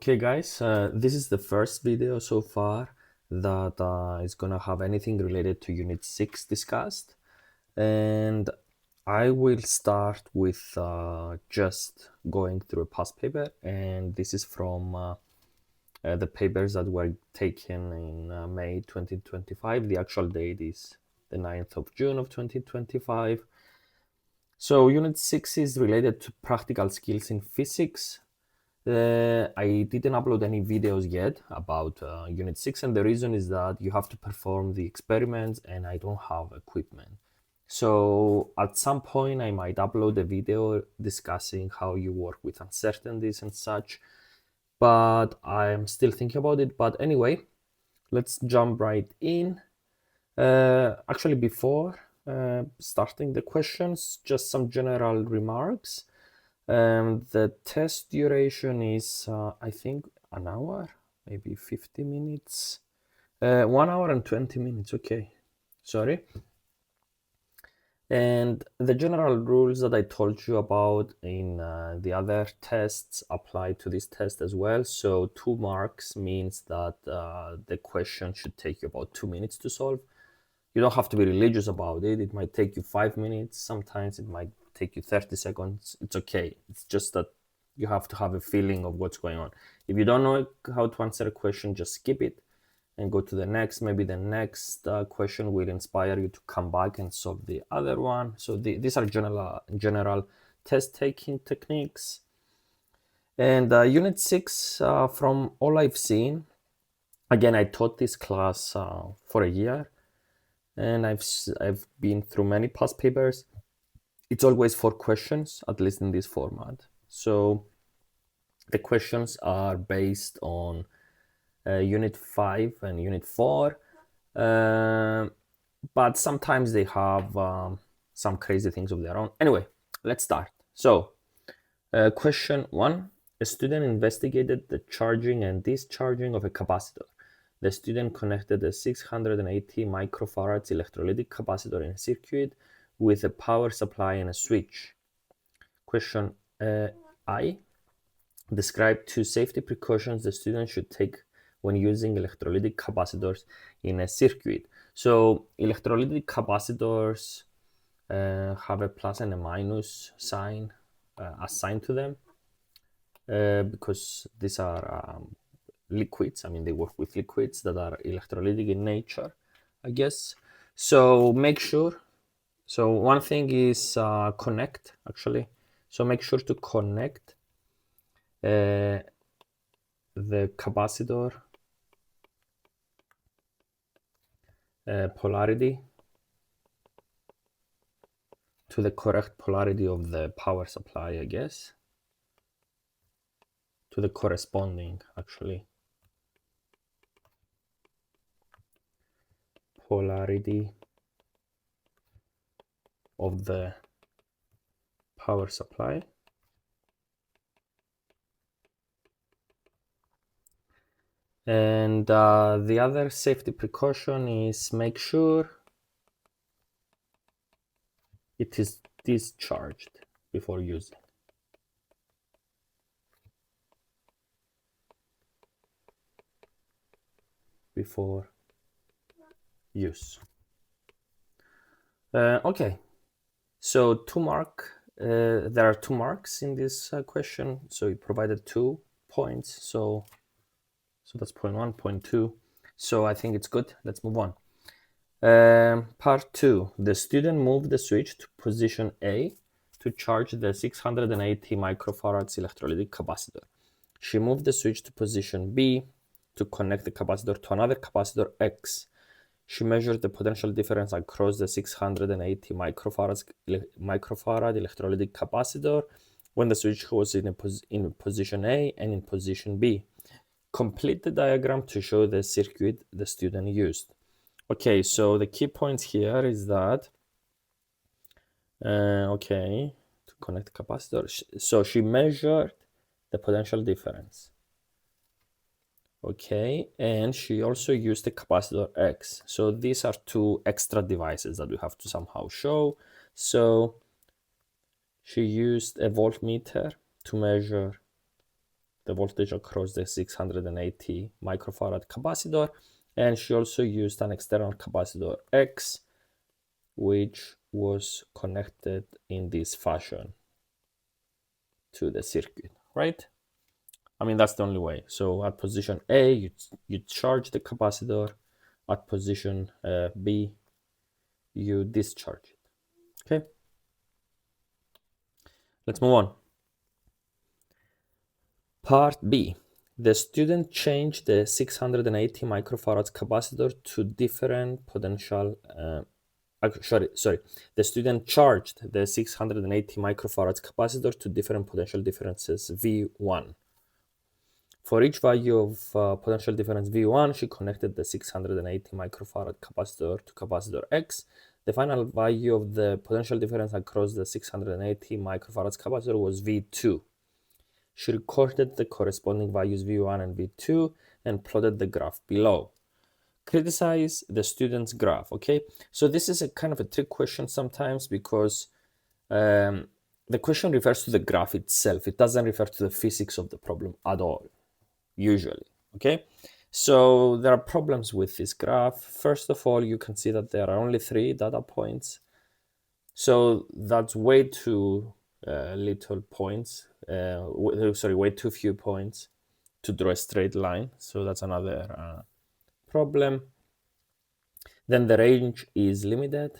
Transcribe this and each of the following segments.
Okay guys, this is the first video so far that is gonna have anything related to Unit 6 discussed, and I will start with just going through a past paper, and this is from the papers that were taken in May 2025. The actual date is the 9th of June of 2025. So Unit 6 is related to practical skills in physics. I didn't upload any videos yet about Unit 6, and the reason is that you have to perform the experiments and I don't have equipment. So at some point I might upload a video discussing how you work with uncertainties and such, but I'm still thinking about it. But anyway, let's jump right in. Actually, before starting the questions, just some general remarks. The test duration is, I think, an hour, maybe 50 minutes. 1 hour and 20 minutes, okay. Sorry. And the general rules that I told you about in the other tests apply to this test as well. So 2 marks means that the question should take you about 2 minutes to solve. You don't have to be religious about it. It might take you 5 minutes. Sometimes it might take you 30 seconds. It's okay. It's just that you have to have a feeling of what's going on. If you don't know how to answer a question, just skip it and go to the next. Maybe the next question will inspire you to come back and solve the other one. So these are general test-taking techniques. And Unit 6, from all I've seen, again, I taught this class for a year, and I've been through many past papers. It's always 4 questions, at least in this format. So the questions are based on Unit 5 and Unit 4, but sometimes they have some crazy things of their own. Anyway, let's start. So question 1, a student investigated the charging and discharging of a capacitor. The student connected a 680 microfarads electrolytic capacitor in a circuit with a power supply and a switch. Question I, describe 2 safety precautions the student should take when using electrolytic capacitors in a circuit. So electrolytic capacitors have a plus and a minus sign assigned to them because these are liquids. I mean, they work with liquids that are electrolytic in nature, I guess. So make sure. So one thing is connect, actually. So make sure to connect the capacitor polarity to the correct polarity of the power supply, I guess. To the corresponding, actually, polarity of the power supply. And the other safety precaution is make sure it is discharged before using. Before use. Okay, so there are 2 marks in this question. So you provided 2 points. So that's point 1, point 2. So I think it's good. Let's move on. Part 2, the student moved the switch to position A to charge the 680 microfarads electrolytic capacitor. She moved the switch to position B to connect the capacitor to another capacitor X. She measured the potential difference across the 680 microfarad electrolytic capacitor when the switch was in position A and in position B. Complete the diagram to show the circuit the student used. Okay, so the key points here is that, okay, to connect the capacitor. So she measured the potential difference. Okay, and she also used the capacitor X. So these are 2 extra devices that we have to somehow show. So she used a voltmeter to measure the voltage across the 680 microfarad capacitor, and she also used an external capacitor X, which was connected in this fashion to the circuit, right? I mean, that's the only way. So at position A, you charge the capacitor. At position B, you discharge it. Okay, let's move on. Part B. The student changed the 680 microfarads capacitor to different potential. Sorry. The student charged the 680 microfarads capacitor to different potential differences V1. For each value of potential difference V1, she connected the 680 microfarad capacitor to capacitor X. The final value of the potential difference across the 680 microfarads capacitor was V2. She recorded the corresponding values V1 and V2 and plotted the graph below. Criticize the student's graph, okay? So this is a kind of a trick question sometimes because the question refers to the graph itself. It doesn't refer to the physics of the problem at all, usually, okay? So there are problems with this graph. First of all, you can see that there are only 3 data points. So that's way too little points, way too few points to draw a straight line. So that's another problem. Then the range is limited.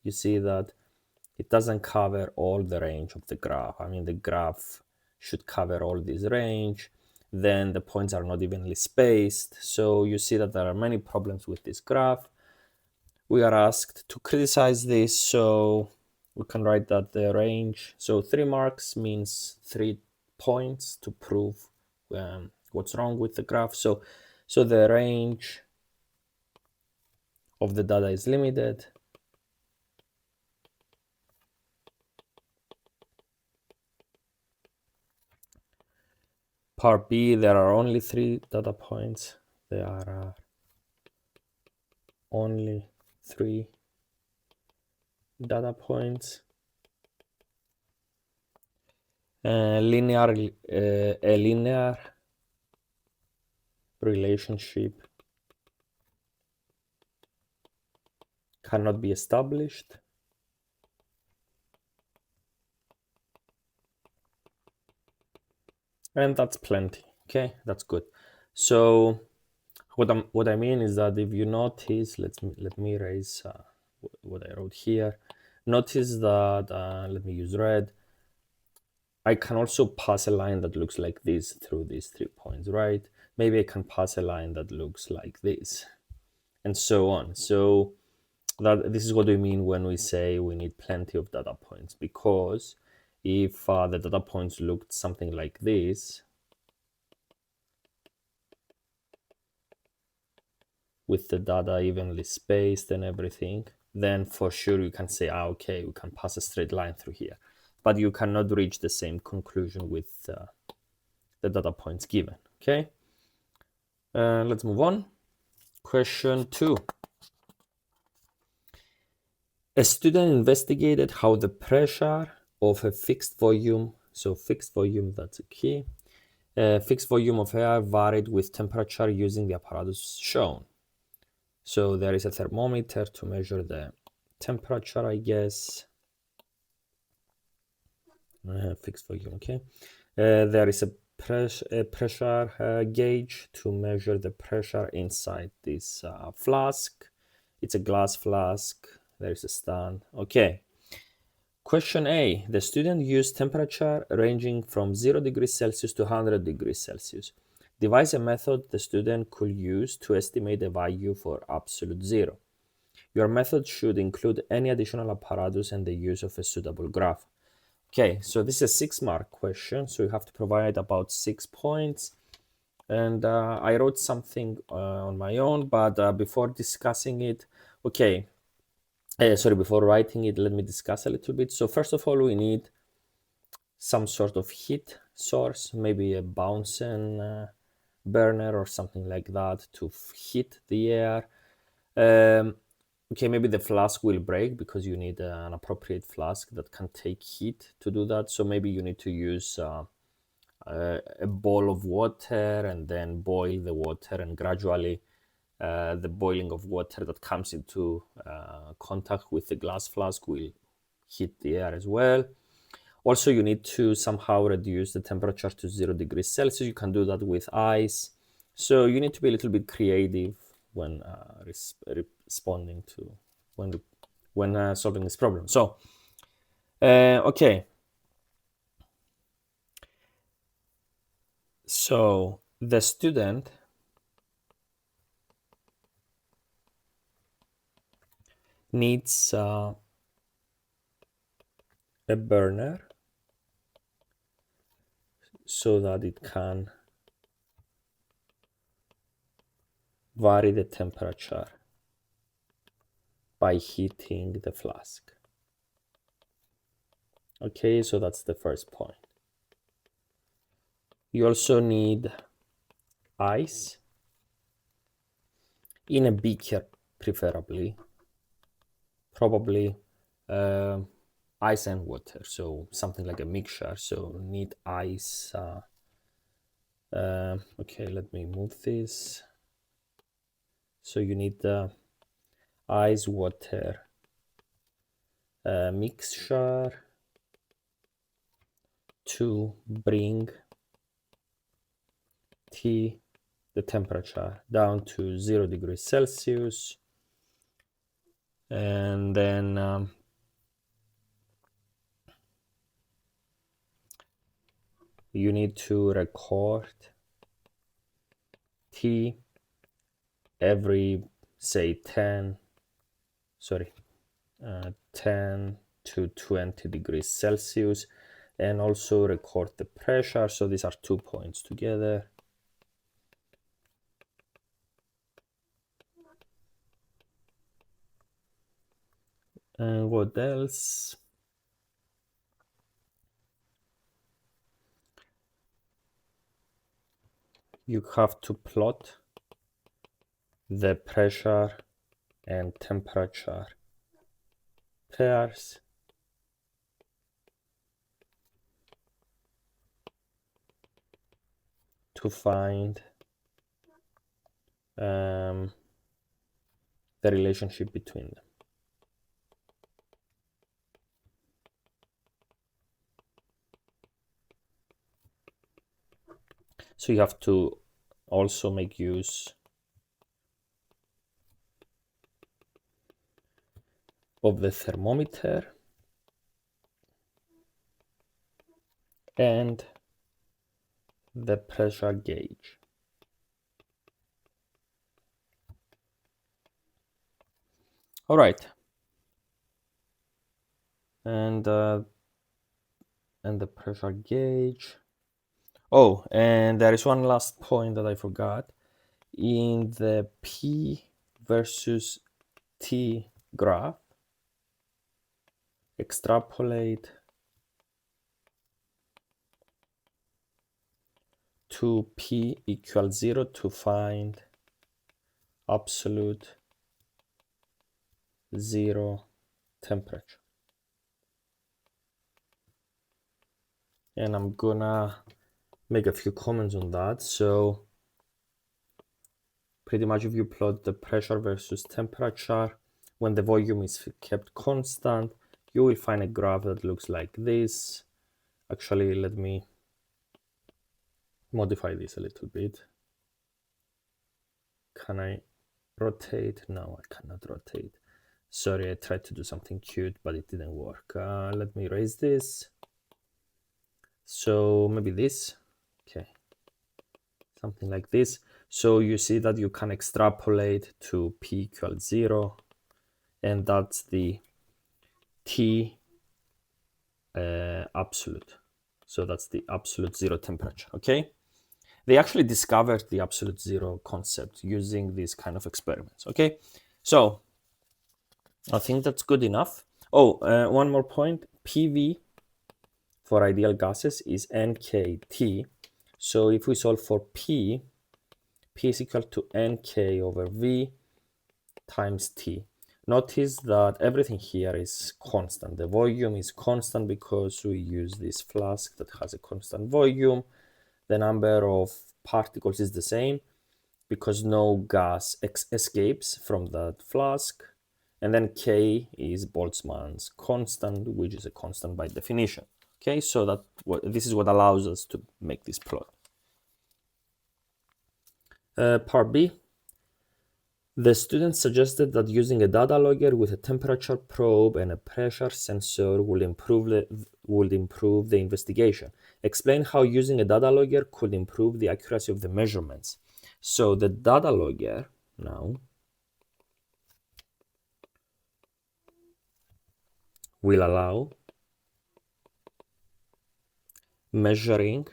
You see that it doesn't cover all the range of the graph. I mean, the graph should cover all this range. Then the points are not evenly spaced. So you see that there are many problems with this graph. We are asked to criticize this, so we can write that the range, so 3 marks means 3 points to prove what's wrong with the graph. So the range of the data is limited. Part B, there are only 3 data points. There are only 3 data points. A linear relationship cannot be established. And that's plenty. Okay, that's good. So what I mean is that if you notice, let me erase what I wrote here. Notice that let me use red. I can also pass a line that looks like this through these 3 points, right? Maybe I can pass a line that looks like this, and so on. So this is what we mean when we say we need plenty of data points, because if the data points looked something like this, with the data evenly spaced and everything, then for sure you can say, okay, we can pass a straight line through here. But you cannot reach the same conclusion with the data points given, okay? Let's move on. Question 2. A student investigated how the pressure of a fixed volume, so fixed volume, that's a key, fixed volume of air varied with temperature using the apparatus shown. So there is a thermometer to measure the temperature, I guess. Fixed volume, okay. There is a pressure gauge to measure the pressure inside this flask. It's a glass flask. There is a stand. Okay. Question A. The student used temperature ranging from 0 degrees Celsius to 100 degrees Celsius. Devise a method the student could use to estimate the value for absolute zero. Your method should include any additional apparatus and the use of a suitable graph. Okay, so this is a 6-mark question, so you have to provide about 6 points. And I wrote something on my own, but before discussing it, okay, before writing it, let me discuss a little bit. So first of all, we need some sort of heat source, maybe a Bunsen burner or something like that to heat the air. Okay, maybe the flask will break because you need an appropriate flask that can take heat to do that. So maybe you need to use a bowl of water and then boil the water, and gradually the boiling of water that comes into contact with the glass flask will heat the air as well. Also, you need to somehow reduce the temperature to 0 degrees Celsius. You can do that with ice. So you need to be a little bit creative when responding to when solving this problem. So, okay. So the student needs a burner so that it can vary the temperature by heating the flask. Okay, so that's the first point. You also need ice in a beaker, preferably, probably ice and water, so something like a mixture. So need ice. Okay, let me move this. So you need the ice water mixture to bring the temperature down to 0 degrees Celsius, and then you need to record T every, say, 10 to 20 degrees Celsius, and also record the pressure. So these are 2 points together. And what else? You have to plot the pressure and temperature pairs to find the relationship between them. So you have to also make use of the thermometer and the pressure gauge. All right. And the pressure gauge. Oh, and there is one last point that I forgot. In the P versus T graph, extrapolate to P equals 0 to find absolute 0 temperature. And I'm gonna make a few comments on that. So pretty much if you plot the pressure versus temperature, when the volume is kept constant, you will find a graph that looks like this. Actually, let me modify this a little bit. Can I rotate? No, I cannot rotate. Sorry, I tried to do something cute, but it didn't work. Let me erase this. So maybe this. Okay, something like this. So you see that you can extrapolate to P equals 0, and that's the T absolute. So that's the absolute 0 temperature, okay? They actually discovered the absolute 0 concept using these kind of experiments, okay? So I think that's good enough. Oh, one more point. PV for ideal gases is NKT. So if we solve for P is equal to NK over V times T. Notice that everything here is constant. The volume is constant because we use this flask that has a constant volume. the number of particles is the same because no gas escapes from that flask. And then K is Boltzmann's constant, which is a constant by definition. Okay, so this is what allows us to make this plot. Part B. The student suggested that using a data logger with a temperature probe and a pressure sensor would improve the investigation. Explain how using a data logger could improve the accuracy of the measurements. So the data logger now will allow measuring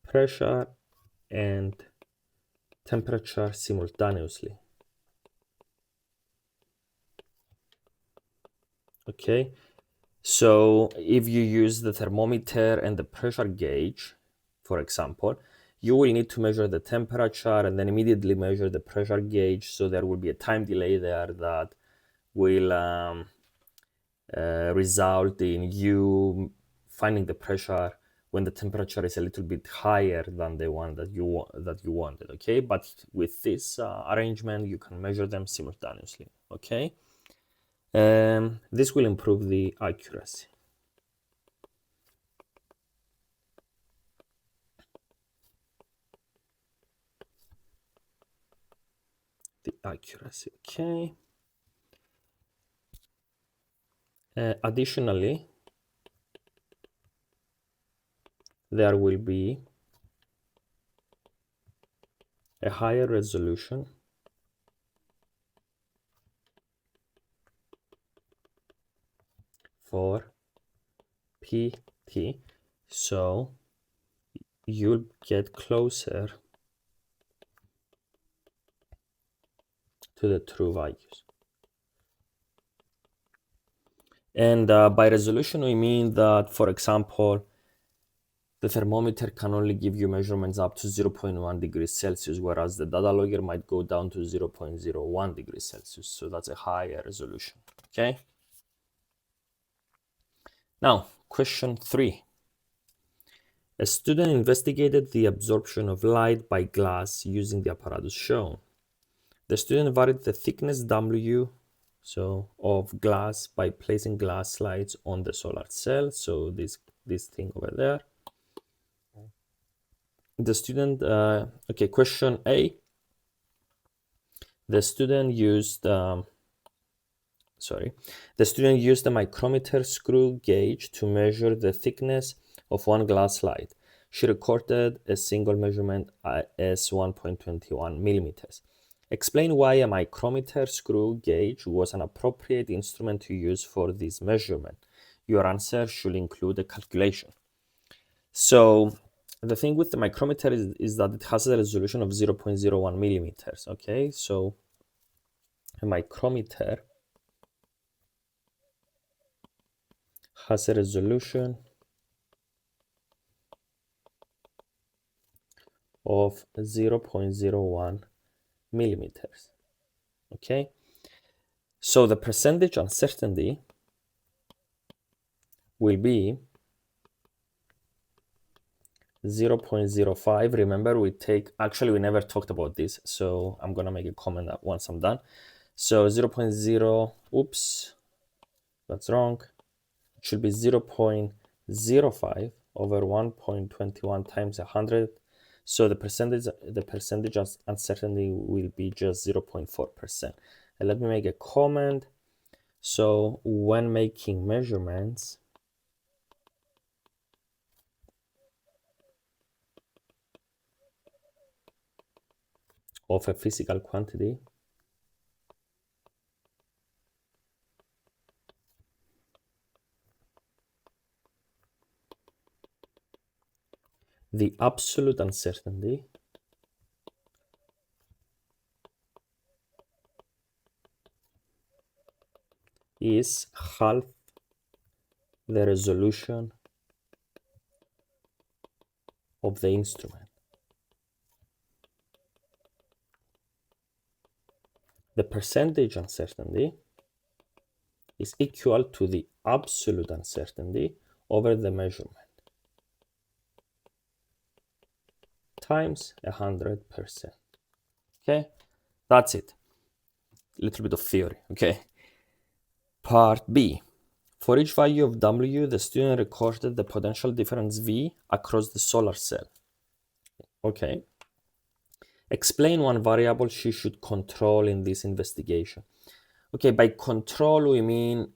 pressure and temperature simultaneously. Okay, so if you use the thermometer and the pressure gauge, for example, you will need to measure the temperature and then immediately measure the pressure gauge. So there will be a time delay there that will result in you finding the pressure when the temperature is a little bit higher than the one that you wanted. Okay, but with this arrangement, you can measure them simultaneously. Okay, this will improve the accuracy. Okay. Additionally, there will be a higher resolution for PT, so you'll get closer to the true values. And by resolution, we mean that, for example, the thermometer can only give you measurements up to 0.1 degrees Celsius, whereas the data logger might go down to 0.01 degrees Celsius. So that's a higher resolution. Okay. Now, question 3. A student investigated the absorption of light by glass using the apparatus shown. The student varied the thickness W of glass by placing glass slides on the solar cell. So this thing over there. The student, okay, question A. The student used a micrometer screw gauge to measure the thickness of one glass slide. She recorded a single measurement as 1.21 millimeters. Explain why a micrometer screw gauge was an appropriate instrument to use for this measurement. Your answer should include a calculation. So the thing with the micrometer is that it has a resolution of 0.01 millimeters. Okay, so a micrometer has a resolution of 0.01 millimeters. Okay, so the percentage uncertainty will be 0.05. Remember, we never talked about this, so I'm gonna make a comment once I'm done. So 0.0, oops, that's wrong. It should be 0.05 over 1.21 times 100. So the percentage uncertainty will be just 0.4%. And let me make a comment. So when making measurements of a physical quantity, the absolute uncertainty is half the resolution of the instrument. The percentage uncertainty is equal to the absolute uncertainty over the measurement times 100%. Okay, that's it. A little bit of theory. Okay. Part B. For each value of W, the student recorded the potential difference V across the solar cell. Okay. Explain one variable she should control in this investigation. Okay, by control we mean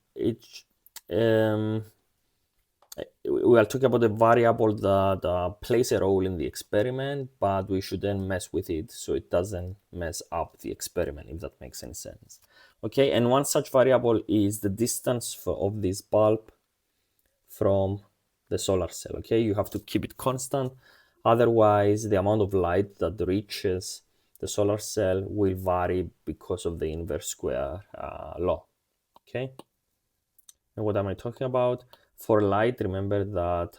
we are talking about a variable that plays a role in the experiment, but we shouldn't mess with it so it doesn't mess up the experiment, if that makes any sense. Okay, and one such variable is the distance of this bulb from the solar cell. Okay, you have to keep it constant, otherwise the amount of light that reaches the solar cell will vary because of the inverse square law. Okay, and what am I talking about? For light, remember that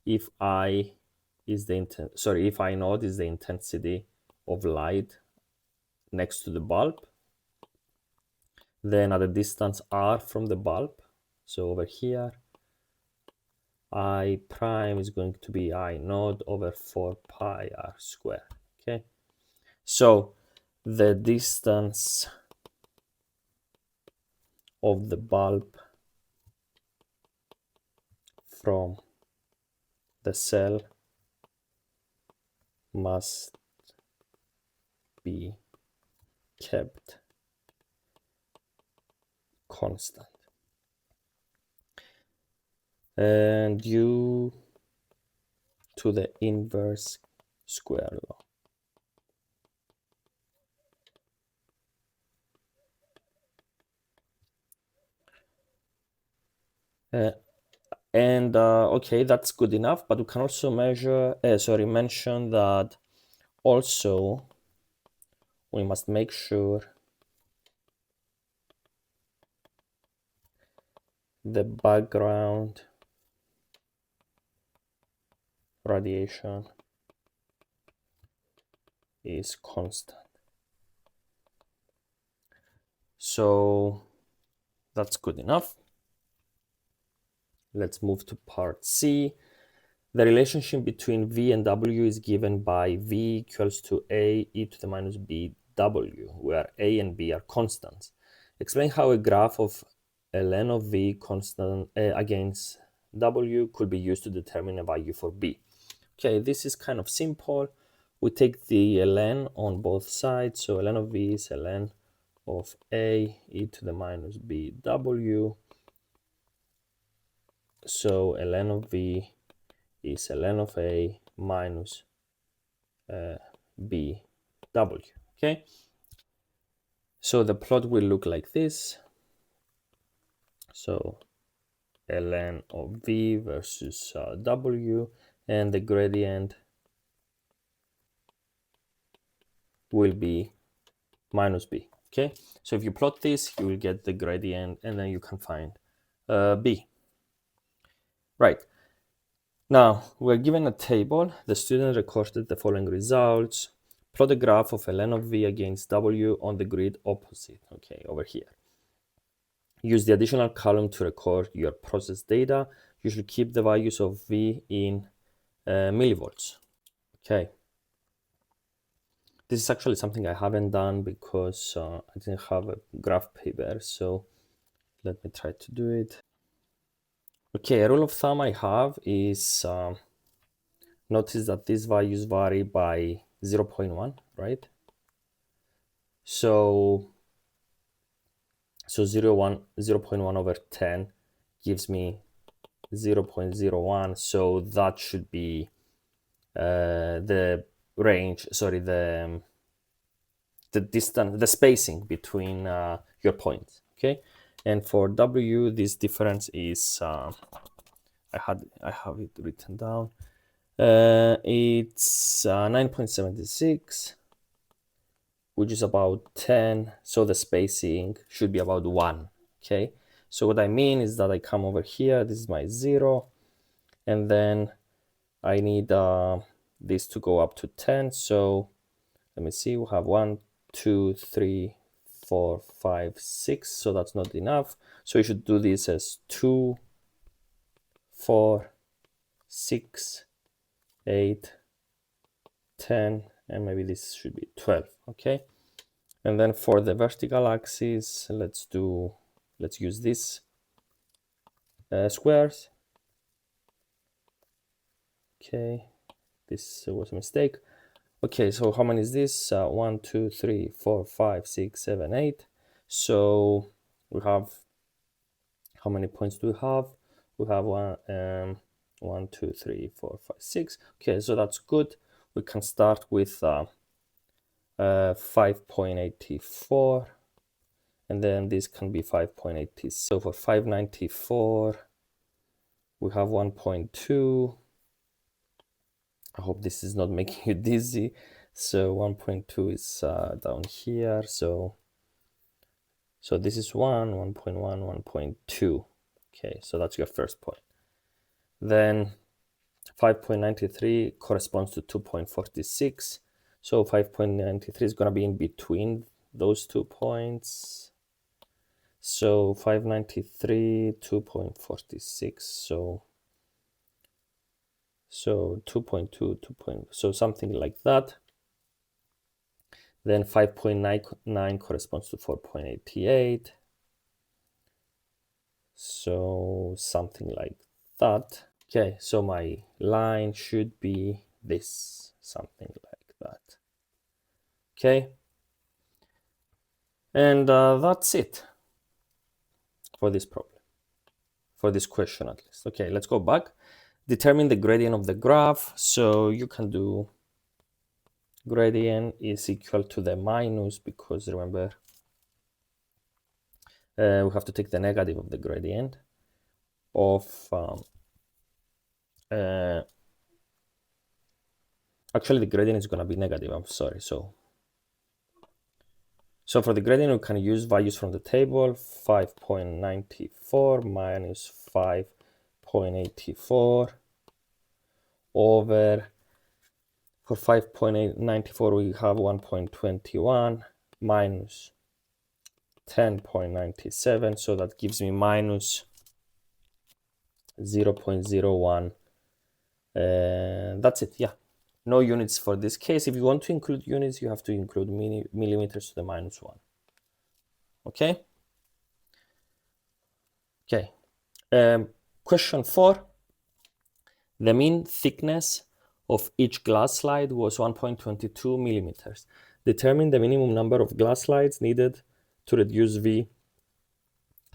if I naught is the intensity of light next to the bulb, then at a distance r from the bulb, so over here, I prime is going to be I naught over 4 pi r squared. Okay, so the distance of the bulb from the cell must be kept constant, and due to the inverse square law. Okay, that's good enough, but we can also mention that also we must make sure the background radiation is constant. So that's good enough. Let's move to part C. The relationship between V and W is given by V equals to A e to the minus B W, where A and B are constants. Explain how a graph of ln of V constant against W could be used to determine a value for B. Okay, this is kind of simple. We take the ln on both sides, so ln of V is ln of A e to the minus B W. So ln of V is ln of A minus B W. Okay, so the plot will look like this. So ln of V versus W, and the gradient will be minus B. Okay, so if you plot this, you will get the gradient, and then you can find B. Right. Now, we're given a table. The student recorded the following results. Plot a graph of ln of V against W on the grid opposite, okay, over here. Use the additional column to record your process data. You should keep the values of V in millivolts. Okay. This is actually something I haven't done because I didn't have a graph paper, so let me try to do it. Okay, a rule of thumb I have is notice that these values vary by 0.1, right? So 0.1 over 10 gives me 0.01, so that should be the range, the distance, the spacing between your points, okay? And for W, this difference is, I have it written down, it's 9.76, which is about 10, so the spacing should be about 1, okay? So what I mean is that I come over here, this is my 0, and then I need this to go up to 10, so let me see, we have 1, 2, 3, 4, 5, 6, so that's not enough. So you should do this as 2, 4, 6, 8, 10, and maybe this should be 12, okay? And then for the vertical axis, let's use this squares. Okay, this was a mistake. Okay, so how many is this? 1, 2, 3, 4, 5, 6, 7, 8. So we have, how many points do we have? We have 1, 2, 3, 4, 5, 6. Okay, so that's good. We can start with 5.84, and then this can be 5.86. So for 594, we have 1.2. I hope this is not making you dizzy. So 1.2 is down here. So this is 1, 1.1, 1.2. Okay, so that's your first point. Then 5.93 corresponds to 2.46. So 5.93 is going to be in between those 2 points. So 593, 2.46. So 2.2, so something like that. Then 5.99 corresponds to 4.88. So something like that. Okay, so my line should be this, something like that. Okay, and that's it for this problem, for this question at least. Okay, let's go back. Determine the gradient of the graph. So you can do gradient is equal to the minus, because remember, we have to take the negative of the gradient of actually the gradient is going to be negative, I'm sorry. So for the gradient, we can use values from the table. 5.94 minus 5.84 over, for 5.94 we have 1.21 minus 10.97, so that gives me minus 0.01. That's it, yeah. No units for this case. If you want to include units, you have to include millimeters to the minus 1. Okay? Okay. Question 4. The mean thickness of each glass slide was 1.22 millimeters. Determine the minimum number of glass slides needed to reduce V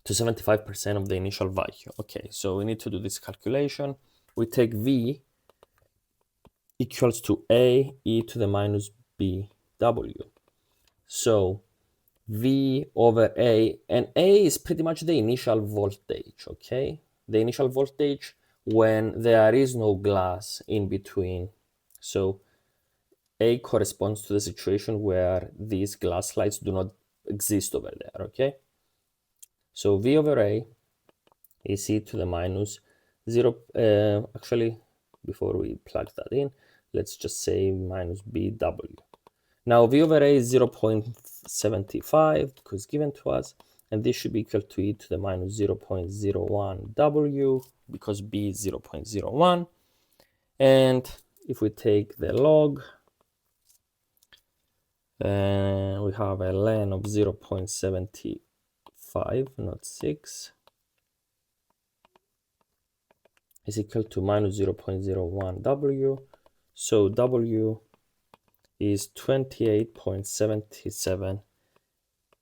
to 75% of the initial value. Okay, so we need to do this calculation. We take V equals to A e to the minus B W. So V over A, and A is pretty much the initial voltage, okay? The initial voltage when there is no glass in between. So A corresponds to the situation where these glass slides do not exist over there, okay? So V over A is e to the minus 0. Actually, before we plug that in, let's just say minus BW. Now V over A is 0.75 because given to us, and this should be equal to e to the minus 0.01 W because B is 0.01. And if we take the log, we have a ln of 0.75, not 6, is equal to minus 0.01 W. So W is 28.77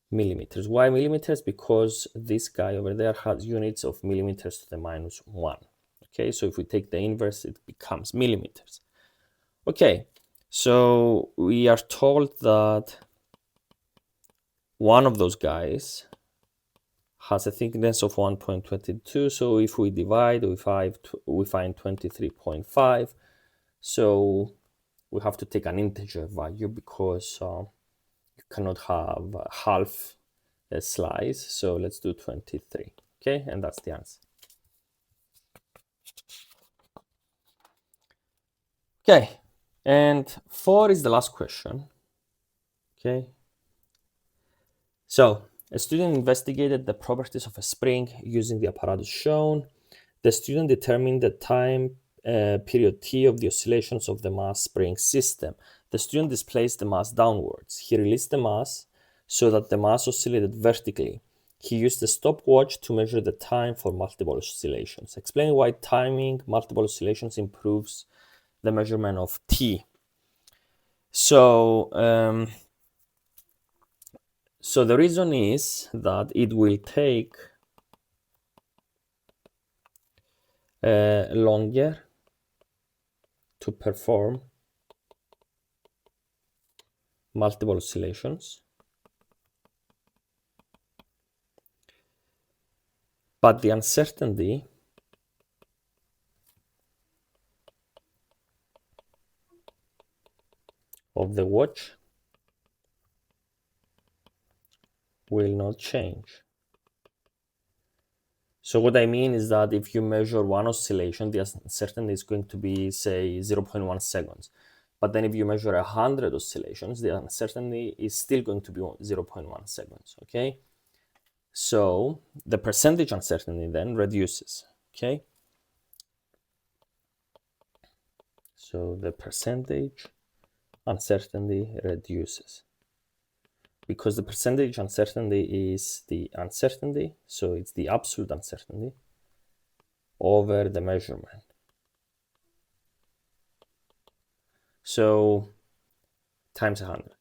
millimeters. Why millimeters? Because this guy over there has units of millimeters to the minus 1. Okay, so if we take the inverse, it becomes millimeters. Okay, so we are told that one of those guys has a thickness of 1.22. So if we divide, we find 23.5. So we have to take an integer value because you cannot have half a slice. So let's do 23. Okay, and that's the answer. Okay, and 4 is the last question. Okay, so a student investigated the properties of a spring using the apparatus shown. The student determined the time period t of the oscillations of the mass spring system. The student displaced the mass downwards. He released the mass so that the mass oscillated vertically. He used a stopwatch to measure the time for multiple oscillations. Explain why timing multiple oscillations improves the measurement of t. So the reason is that it will take longer to perform multiple oscillations, but the uncertainty of the watch will not change. So what I mean is that if you measure one oscillation, the uncertainty is going to be, say, 0.1 seconds. But then if you measure 100 oscillations, the uncertainty is still going to be 0.1 seconds, okay? So the percentage uncertainty then reduces, okay? So the percentage uncertainty reduces. Because the percentage uncertainty is the uncertainty, so it's the absolute uncertainty over the measurement. So times 100.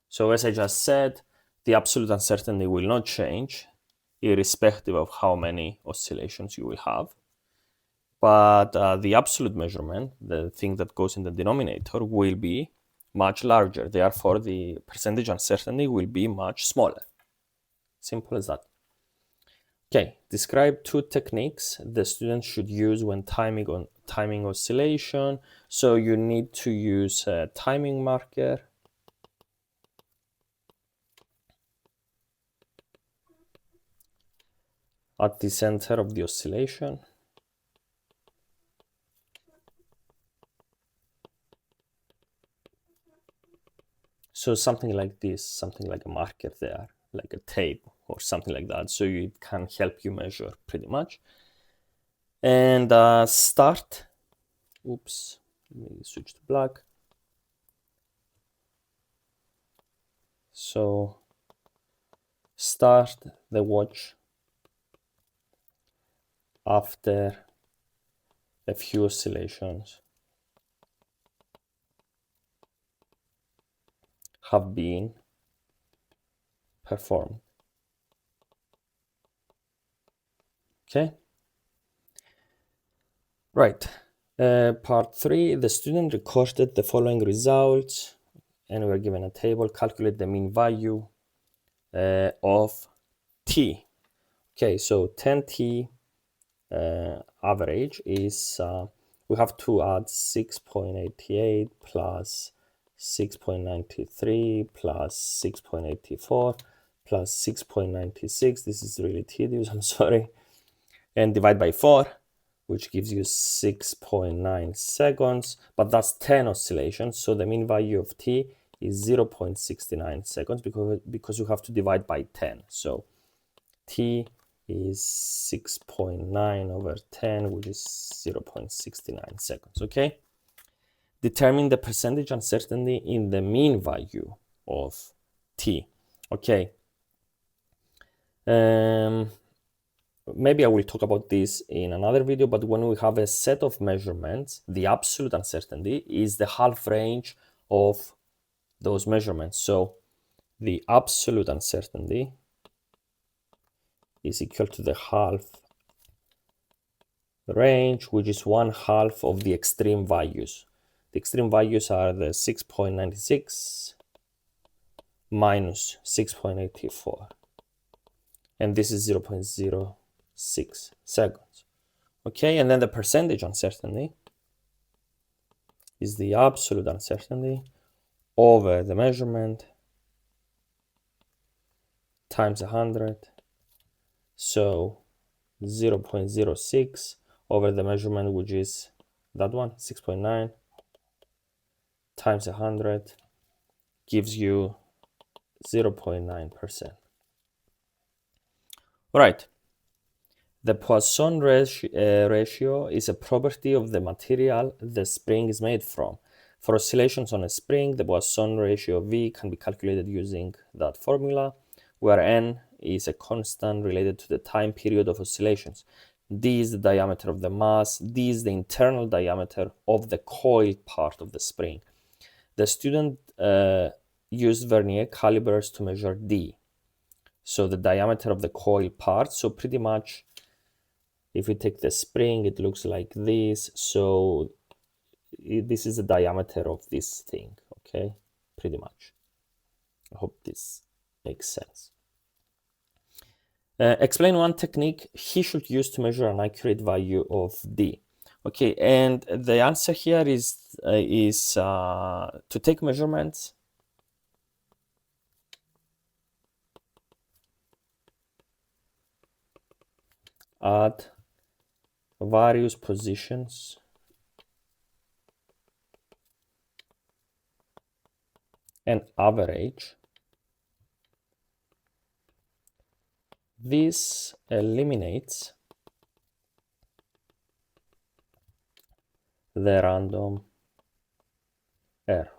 So as I just said, the absolute uncertainty will not change irrespective of how many oscillations you will have. But the absolute measurement, the thing that goes in the denominator, will be much larger. Therefore, the percentage uncertainty will be much smaller. Simple as that. Okay, describe two techniques the student should use when timing oscillation. So you need to use a timing marker at the center of the oscillation. So something like this, something like a marker there, like a tape or something like that. So it can help you measure pretty much. And start, oops, let me switch to black. So start the watch after a few oscillations have been performed. Okay. Right. Part 3, the student recorded the following results and we're given a table. Calculate the mean value of t. Okay, so 10t average is, we have to add 6.88 plus 6.93 plus 6.84 plus 6.96. This is really tedious, I'm sorry. And divide by 4, which gives you 6.9 seconds, but that's 10 oscillations. So the mean value of t is 0.69 seconds because you have to divide by 10. So t is 6.9 over 10, which is 0.69 seconds, okay? Determine the percentage uncertainty in the mean value of t, okay? Maybe I will talk about this in another video, but when we have a set of measurements, the absolute uncertainty is the half range of those measurements. So the absolute uncertainty is equal to the half range, which is 1/2 of the extreme values. The extreme values are the 6.96 minus 6.84. And this is 0.06 seconds. Okay, and then the percentage uncertainty is the absolute uncertainty over the measurement times 100. So 0.06 over the measurement, which is that one, 6.9 times 100 gives you 0.9%. Right. The Poisson ratio is a property of the material the spring is made from. For oscillations on a spring, the Poisson ratio V can be calculated using that formula, where N is a constant related to the time period of oscillations. D is the diameter of the mass. D is the internal diameter of the coil part of the spring. The student used vernier calipers to measure D, so the diameter of the coil part. So pretty much, if we take the spring, it looks like this. So this is the diameter of this thing, okay? Pretty much. I hope this makes sense. Explain one technique he should use to measure an accurate value of D. Okay, and the answer here is to take measurements at various positions and average. This eliminates the random error.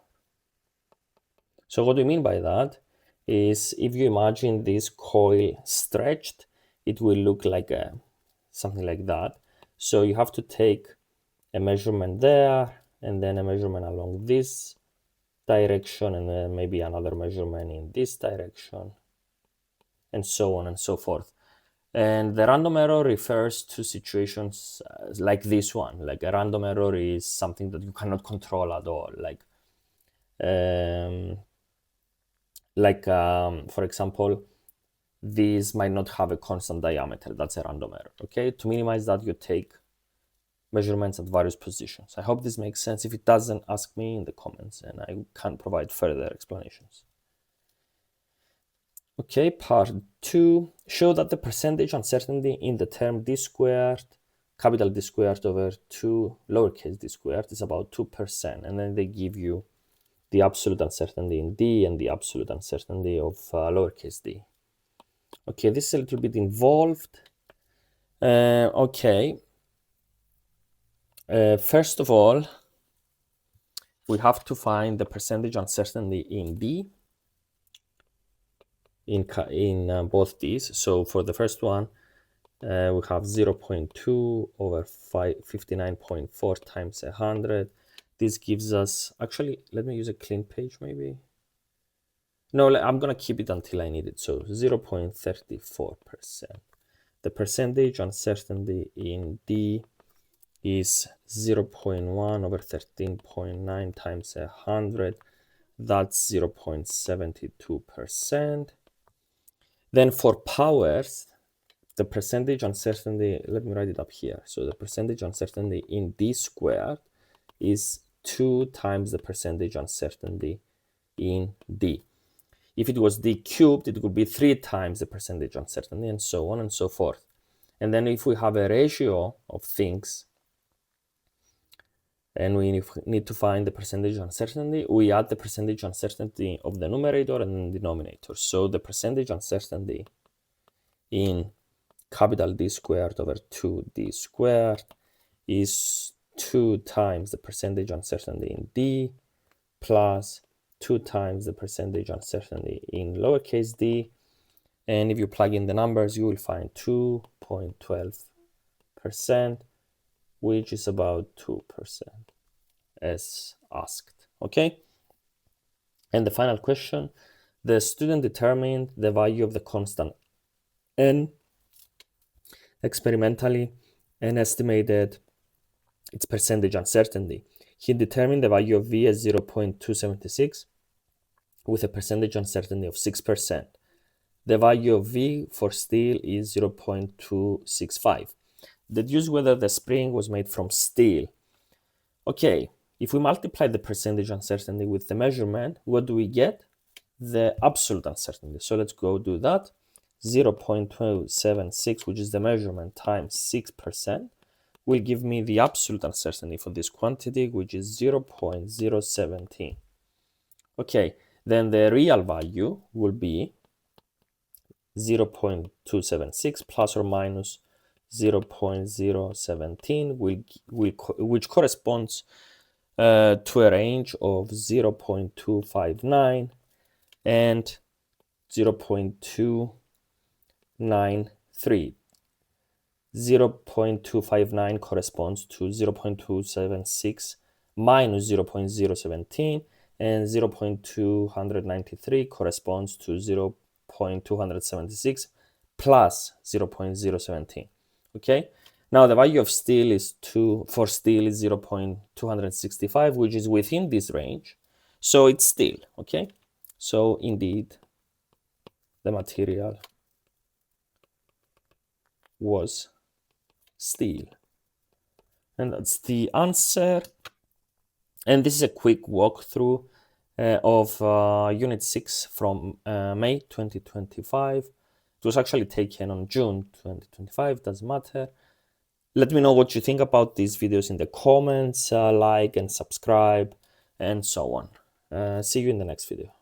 So what we mean by that is, if you imagine this coil stretched, it will look like something like that. So you have to take a measurement there, and then a measurement along this direction, and then maybe another measurement in this direction, and so on and so forth. And the random error refers to situations like this one. Like a random error is something that you cannot control at all. For example, these might not have a constant diameter. That's a random error. Okay, to minimize that, you take measurements at various positions. I hope this makes sense. If it doesn't, ask me in the comments and I can provide further explanations. Okay, part 2. Show that the percentage uncertainty in the term d squared, capital D squared over 2 lowercase d squared is about 2%. And then they give you the absolute uncertainty in D and the absolute uncertainty of lowercase d. Okay, this is a little bit involved. First of all, we have to find the percentage uncertainty in D, in both these. So for the first one, we have 0.2 over 59.4 times 100. This gives us, actually, let me use a clean page maybe. No, I'm going to keep it until I need it. So 0.34%. The percentage uncertainty in D is 0.1 over 13.9 times 100. That's 0.72%. Then for powers, the percentage uncertainty, let me write it up here. So the percentage uncertainty in D squared is 2 times the percentage uncertainty in D. If it was D cubed, it would be 3 times the percentage uncertainty, and so on and so forth. And then if we have a ratio of things and we need to find the percentage uncertainty, we add the percentage uncertainty of the numerator and the denominator. So the percentage uncertainty in capital D squared over 2D squared is 2 times the percentage uncertainty in D plus 2 times the percentage uncertainty in lowercase d. And if you plug in the numbers, you will find 2.12%, which is about 2% as asked. Okay. And the final question, the student determined the value of the constant n experimentally and estimated its percentage uncertainty. He determined the value of V as 0.276 with a percentage uncertainty of 6%. The value of V for steel is 0.265. Deduce whether the spring was made from steel. Okay, if we multiply the percentage uncertainty with the measurement, what do we get? The absolute uncertainty. So let's go do that. 0.276, which is the measurement, times 6%, will give me the absolute uncertainty for this quantity, which is 0.017. Okay, then the real value will be 0.276 plus or minus 0.017, which corresponds to a range of 0.259 and 0.293. 0.259 corresponds to 0.276 minus 0.017, and 0.293 corresponds to 0.276 plus 0.017. Okay, now the value of steel is for steel is 0.265, which is within this range, so it's steel. Okay, so indeed the material was steel, and that's the answer. And this is a quick walkthrough of Unit 6 from May 2025. It was actually taken on June 2025, doesn't matter. Let me know what you think about these videos in the comments, like and subscribe, and so on. See you in the next video.